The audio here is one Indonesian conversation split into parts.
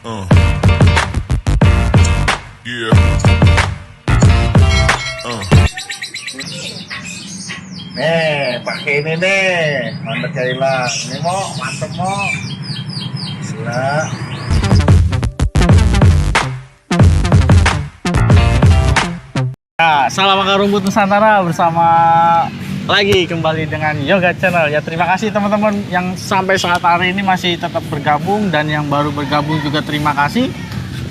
Uh. Yeah. Nih, pakai ini nih. Mantap ya hilang. Ini mau, mantep mau. Gila. Ya, salam akar rumput Nusantara bersama lagi kembali dengan Yoga Channel. Ya, terima kasih teman-teman yang sampai saat hari ini masih tetap bergabung, dan yang baru bergabung juga terima kasih.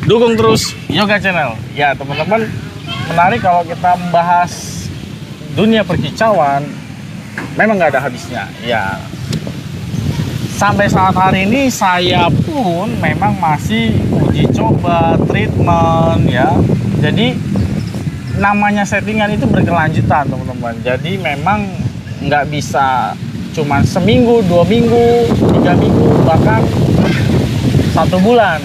Dukung terus Yoga Channel. Ya, teman-teman, menarik kalau kita membahas dunia perkicauan, memang nggak ada habisnya. Ya, sampai saat hari ini saya pun memang masih uji coba treatment ya. Jadi namanya settingan itu berkelanjutan teman-teman. Jadi memang nggak bisa cuman seminggu, 2 minggu, 3 minggu, bahkan 1 bulan.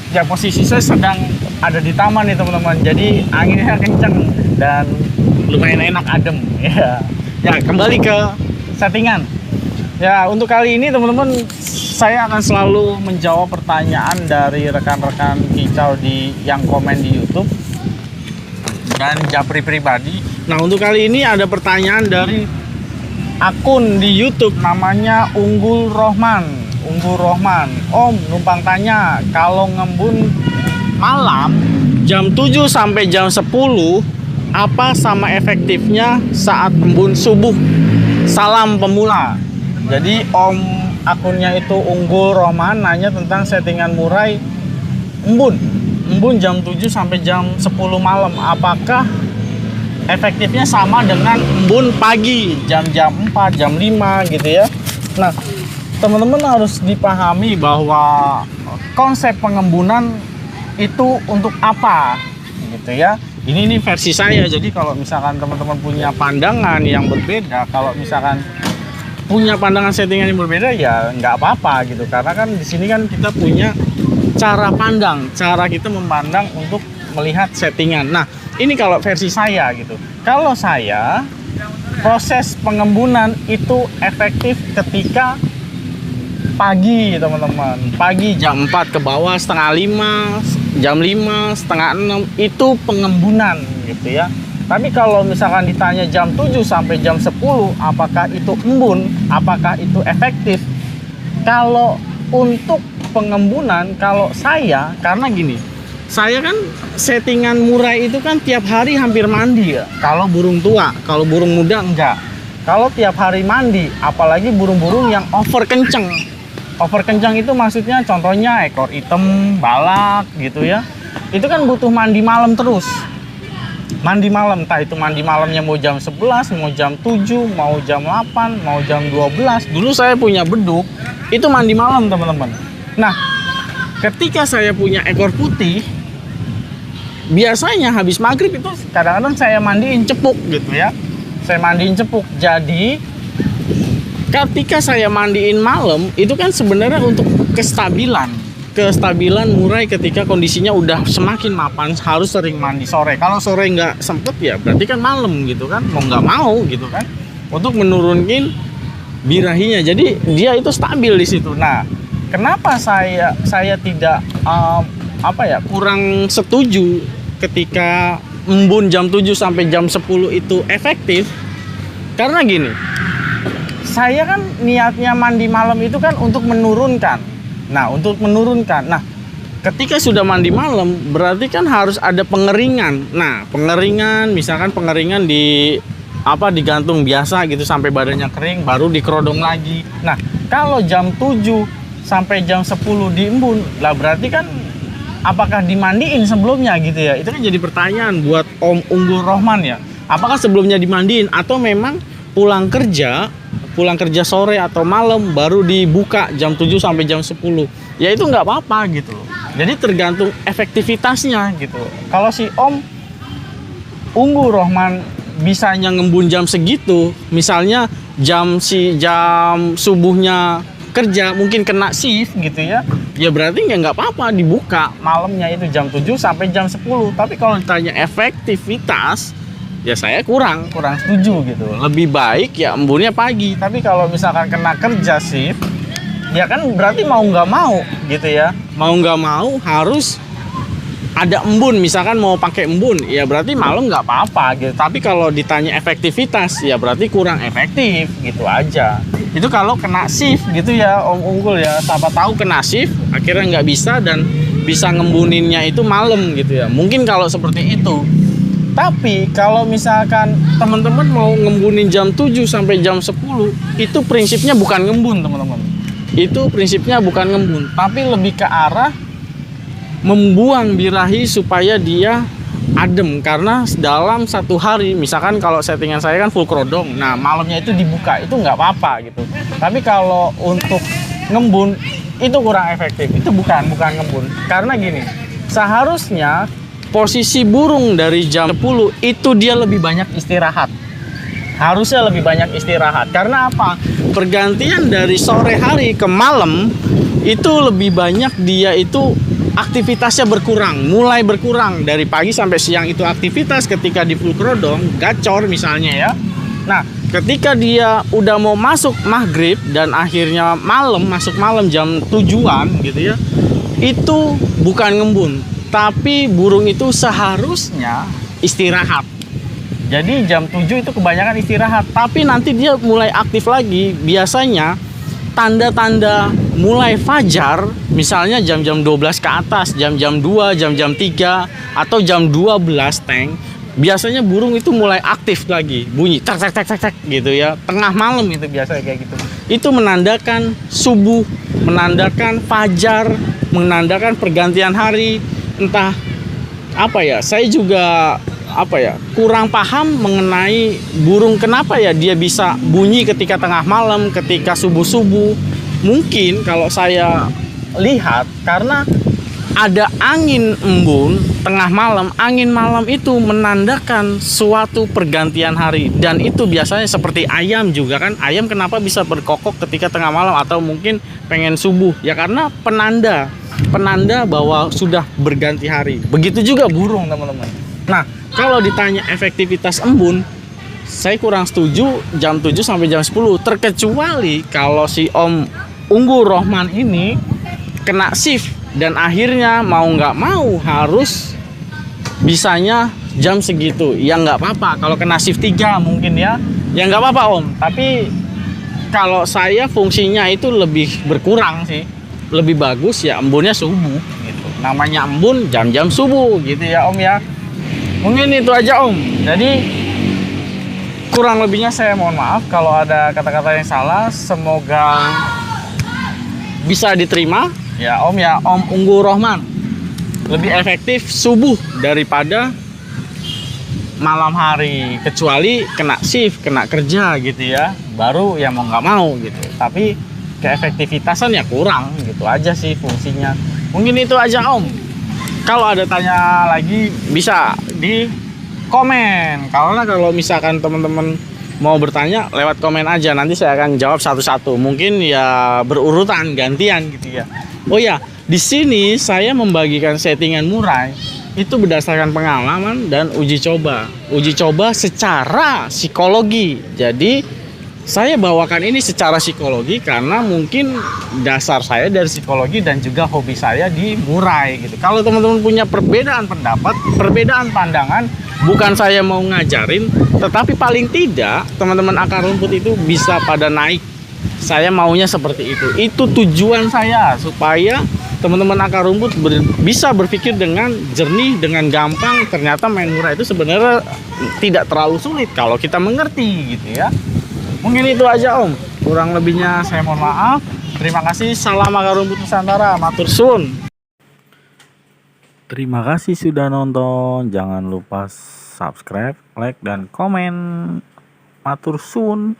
Ya, posisi saya sedang ada di taman nih teman-teman. Jadi anginnya kenceng dan lumayan enak, adem ya. Ya, kembali ke settingan. Ya, untuk kali ini teman-teman, saya akan selalu menjawab pertanyaan dari rekan-rekan kicau yang komen di YouTube dan japri pribadi. Nah, untuk kali ini ada pertanyaan dari akun di YouTube namanya Unggul Rohman. Om, numpang tanya, kalau ngembun malam jam 7 sampai jam 10 apa sama efektifnya saat embun subuh? Salam pemula. Jadi Om akunnya itu Unggul Rohman nanya tentang settingan murai embun jam 7 sampai jam 10 malam, apakah efektifnya sama dengan embun pagi jam 4, jam 5 gitu ya. Nah, teman-teman harus dipahami bahwa konsep pengembunan itu untuk apa gitu ya. Ini versi saya. Jadi kalau misalkan teman-teman punya pandangan yang berbeda, kalau misalkan punya pandangan settingan yang berbeda, ya nggak apa-apa gitu. Karena kan di sini kan kita punya cara pandang, cara kita memandang untuk melihat settingan. Nah, ini kalau versi saya gitu. Kalau saya, proses pengembunan itu efektif ketika pagi teman-teman. Pagi jam 4 ke bawah, setengah 5, jam 5, setengah 6 itu pengembunan gitu ya. Tapi kalau misalkan ditanya jam 7 sampai jam 10 apakah itu embun, apakah itu efektif? Kalau untuk pengembunan, kalau saya, karena gini, saya kan settingan murai itu kan tiap hari hampir mandi ya. Kalau burung tua, kalau burung muda enggak. Kalau tiap hari mandi, apalagi burung-burung yang over kenceng. Over kenceng itu maksudnya contohnya ekor hitam, balak gitu ya. Itu kan butuh mandi malam terus. Mandi malam, entah itu mandi malamnya mau jam 11, mau jam 7, mau jam 8, mau jam 12. Dulu saya punya beduk, itu mandi malam teman-teman. Nah, ketika saya punya ekor putih, biasanya habis maghrib itu kadang-kadang saya mandiin cepuk gitu ya. Saya mandiin cepuk. Jadi ketika saya mandiin malam, itu kan sebenarnya untuk kestabilan murai ketika kondisinya udah semakin mapan, harus sering mandi sore. Kalau sore nggak sempet ya berarti kan malam gitu kan, mau nggak mau gitu kan, untuk menurunkan birahinya. Jadi dia itu stabil di situ. Nah, kenapa saya tidak kurang setuju ketika embun jam 7 sampai jam 10 itu efektif? Karena gini, saya kan niatnya mandi malam itu kan untuk menurunkan. Nah, ketika sudah mandi malam berarti kan harus ada pengeringan. Nah, misalkan pengeringan digantung biasa gitu sampai badannya kering, baru dikerodong lagi. Nah, kalau jam 7 sampai jam 10 diembun, lah berarti kan apakah dimandiin sebelumnya gitu ya? Itu kan jadi pertanyaan buat Om Unggul Rohman ya. Apakah sebelumnya dimandiin atau memang pulang kerja sore atau malam baru dibuka jam 7 sampai jam 10. Ya itu nggak apa-apa gitu. Jadi tergantung efektivitasnya gitu. Kalau si Om Unggul Rohman bisanya ngembun jam segitu, misalnya jam subuhnya kerja mungkin kena shift gitu ya. Ya berarti nggak apa-apa dibuka malamnya itu jam 7 sampai jam 10. Tapi kalau ditanya efektivitas, ya saya kurang setuju gitu. Lebih baik ya embunnya pagi. Tapi kalau misalkan kena kerja shift, ya kan berarti mau nggak mau gitu ya, mau nggak mau harus ada embun. Misalkan mau pakai embun ya berarti malam nggak apa-apa gitu, tapi kalau ditanya efektivitas ya berarti kurang efektif gitu aja. Itu kalau kena shift gitu ya Om Unggul ya, siapa tahu kena shift akhirnya nggak bisa dan bisa ngembuninnya itu malam gitu ya, mungkin kalau seperti itu. Tapi kalau misalkan teman-teman mau ngembunin jam 7 sampai jam 10, itu prinsipnya bukan ngembun teman-teman. Itu prinsipnya bukan ngembun, tapi lebih ke arah membuang birahi supaya dia adem. Karena dalam satu hari, misalkan kalau settingan saya kan full kerodong, nah malamnya itu dibuka, itu nggak apa-apa gitu. Tapi kalau untuk ngembun, itu kurang efektif, itu bukan ngembun. Karena gini, seharusnya posisi burung dari jam 10 itu dia lebih banyak istirahat. Harusnya lebih banyak istirahat. Karena apa? Pergantian dari sore hari ke malam itu lebih banyak dia itu aktivitasnya berkurang, mulai berkurang. Dari pagi sampai siang itu aktivitas, ketika di full kerodong, gacor misalnya ya. Nah, ketika dia udah mau masuk maghrib dan akhirnya malam, masuk malam jam 7-an gitu ya, itu bukan ngembun. Tapi burung itu seharusnya istirahat. Jadi jam 7 itu kebanyakan istirahat. Tapi nanti dia mulai aktif lagi. Biasanya tanda-tanda mulai fajar, misalnya jam-jam 12 ke atas, jam-jam 2, jam-jam 3, atau jam 12 teng, biasanya burung itu mulai aktif lagi. Bunyi tak tak tak tak tak gitu ya. Tengah malam itu biasanya kayak gitu. Itu menandakan subuh, menandakan fajar, menandakan pergantian hari. Entah apa ya, saya juga kurang paham mengenai burung, kenapa ya dia bisa bunyi ketika tengah malam, ketika subuh-subuh. Mungkin kalau saya lihat karena ada angin embun tengah malam. Angin malam itu menandakan suatu pergantian hari, dan itu biasanya seperti ayam juga kan. Ayam kenapa bisa berkokok ketika tengah malam atau mungkin pengen subuh ya, karena penanda bahwa sudah berganti hari. Begitu juga burung teman-teman. Nah, kalau ditanya efektivitas embun, saya kurang setuju jam 7 sampai jam 10, terkecuali kalau si Om Unggul Rohman ini kena shift dan akhirnya mau nggak mau harus bisanya jam segitu. Ya nggak apa-apa kalau kena shift 3 mungkin ya nggak apa-apa Om. Tapi kalau saya fungsinya itu lebih berkurang sih, lebih bagus ya embunnya subuh gitu. Namanya embun jam-jam subuh gitu ya Om ya. Mungkin itu aja Om. Jadi kurang lebihnya saya mohon maaf kalau ada kata-kata yang salah. Semoga bisa diterima ya Om ya. Om Unggul Rohman lebih efektif subuh daripada malam hari, kecuali kena shift, kena kerja gitu ya, baru ya mau nggak mau gitu. Tapi keefektivitasan ya kurang gitu aja sih fungsinya. Mungkin itu aja Om. Kalau ada tanya lagi bisa di komen. Kalau misalkan teman-teman mau bertanya lewat komen aja, nanti saya akan jawab satu-satu. Mungkin ya berurutan gantian gitu ya. Oh ya, di sini saya membagikan settingan murai itu berdasarkan pengalaman dan uji coba. Uji coba secara psikologi. Jadi saya bawakan ini secara psikologi karena mungkin dasar saya dari psikologi dan juga hobi saya di murai gitu. Kalau teman-teman punya perbedaan pendapat, perbedaan pandangan, bukan saya mau ngajarin, tetapi paling tidak teman-teman akar rumput itu bisa pada naik. Saya maunya seperti itu. Itu tujuan saya, supaya teman-teman akar rumput bisa berpikir dengan jernih, dengan gampang. Ternyata main murai itu sebenarnya tidak terlalu sulit kalau kita mengerti gitu ya. Mungkin itu aja Om. Kurang lebihnya saya mohon maaf. Terima kasih. Salam akar rumput Nusantara. Matur suwun. Terima kasih sudah nonton. Jangan lupa subscribe, like, dan komen. Matur suwun.